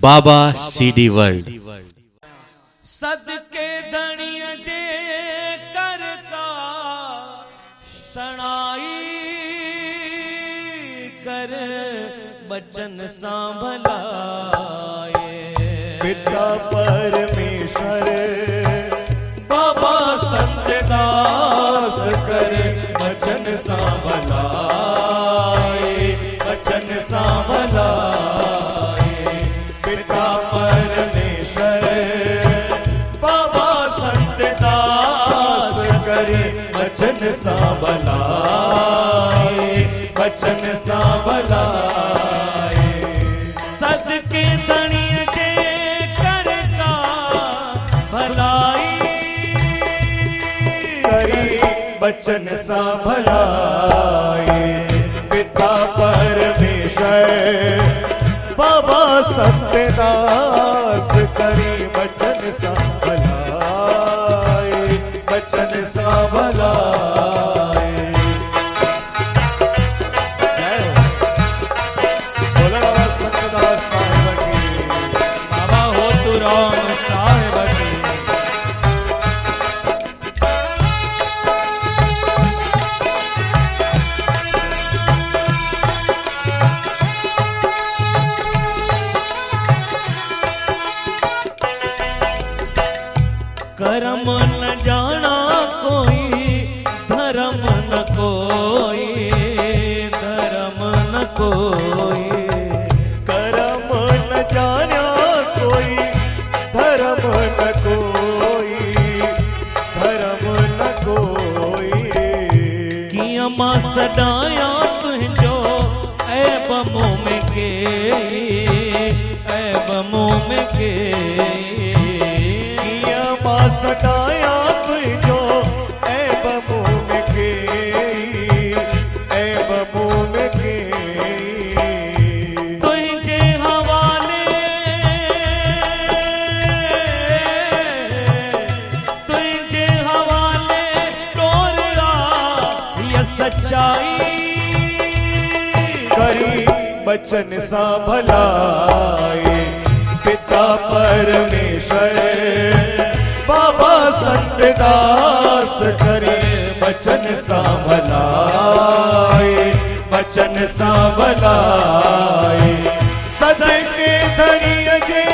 बाबा CD world. सदके धनिय जे करता सणाई कर बचन सांभलाए। पिता परमेश्वर बाबा संत दास करे बचन सांभलाए, बचन सांभलाए। पिता परमेश्वर बाबा संत दास करे बचन सांभलाए, बचन सांभलाए। सदके धनिय जे करता भलाई करी बचन सांभलाए। पिता परमेश्वर बाबा संत दास करी बचन सांभलाए, बचन सांभलाए। बोलो बाबा संत दास साहिब की। बाबा हो तू राम साहेब की। कर्म न जाना कोई धर्म न कोई, धर्म न कोई। कर्म न जाना कोई धर्म न कोई, धर्म न कोई। किया मां सदाया तुझो ऐब मुँह में के, ऐब मुँह में के। किया मां सदाया तुझो ऐब मुँह में के, ऐब मुँह में के। तुझे हवाले, तुझे हवाले टोरा ये सच्चाई करी बचन सांभलाए। पिता परमेश्वर बाबा संत दास करे बचन सांभलाए, बचन सांभलाए। सदके धनिय जे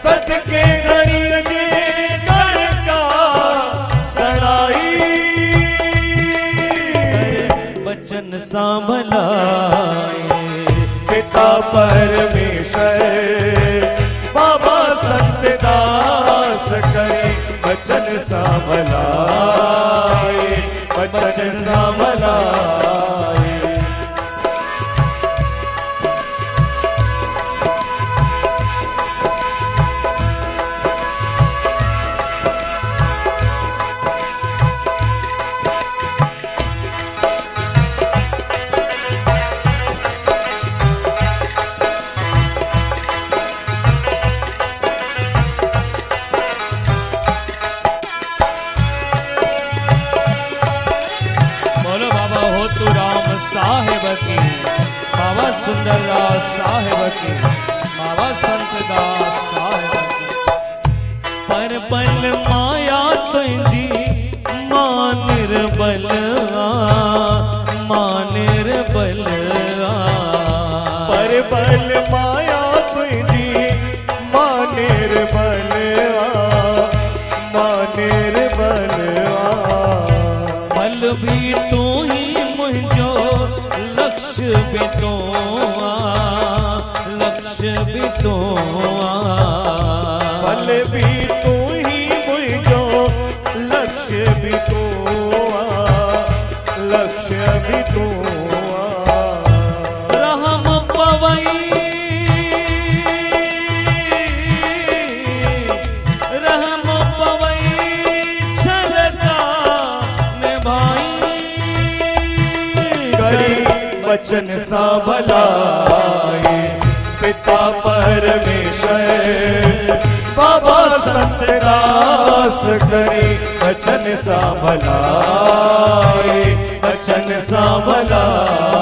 सदके धनिय जे करता सणाई बचन सांभलाए। पिता परमेश्वर बाबा संत दास करे बचन सांभलाए, बचन सांभलाए। बोलो बाबा हो तू राम साहेब की। बाबा सुंदरदास साहेब की। बाबा संतदास साहेब की। पर बल माया तुझी मां निर्बल, मां निर्बल। पर बल माया तुझी मां निर्बल, मां निर्बल। बल भी तू ही मुझो लक्ष्य भी तू, लक्ष्य भी तू। फल भी तू ही मुझो लक्ष्य भी तू, लक्ष्य भी तू। रहम पवई, रहम पवई छलका निभाई करी बचन सांभलाए। पिता परमेश्वर बाबा संत दास करे बचन सांभलाए, बचन सांभलाए।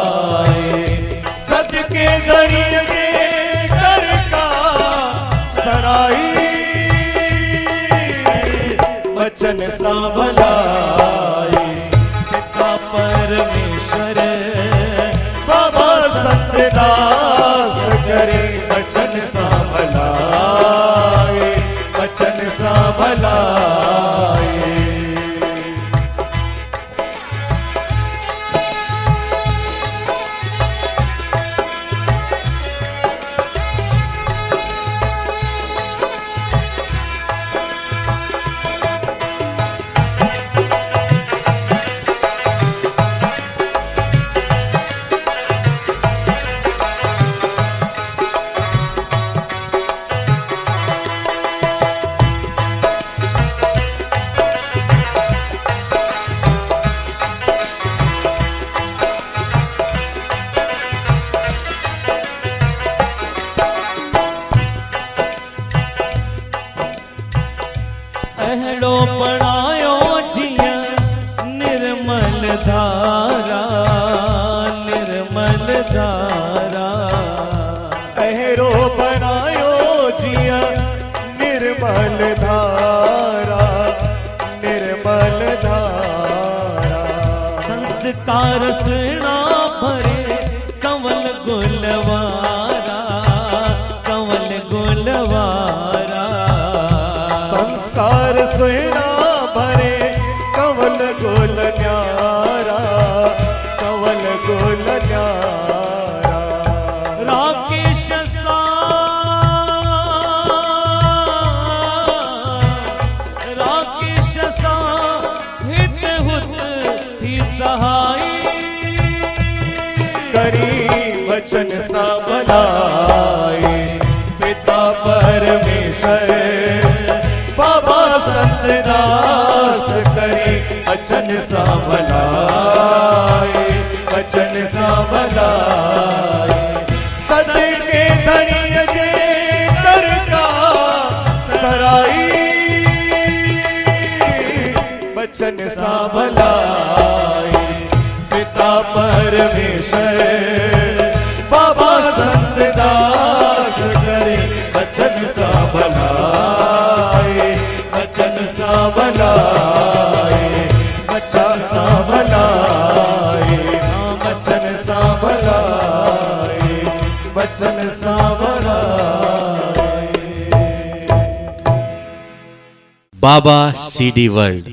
सांभलाए, पिता परमेश्वर बाबा सतदास करे, बचन सांभलाए, बचन सांभलाए। अहड़ो बणायो जिया निर्मल धारा, निर्मल धारा। अहरो बनायो जिया निर्मल धारा, निर्मल धारा। संस्कार सुना भरे कंवल गुलवारा, कंवल गुलवारा। संस्कार सुना भरे कंवल गोल न्यारा, कंवल गोल न्यारा। राकेश सा, राकेश सा हित हुत थी सहाई, करी वचन सांभलाए, पिता परमेश्वर बाबा सतदास करे, वचन सांभलाए, वचन सांभलाए। सत के धनी जे कर का सराई, वचन सांभलाए, पिता परमेश्वर बाबा सतदास करे, वचन सांभलाए, वचन सांभलाए, वचन सांभलाए, वचन सांभलाए, वचन सांभलाए। बाबा CD वर्ल्ड।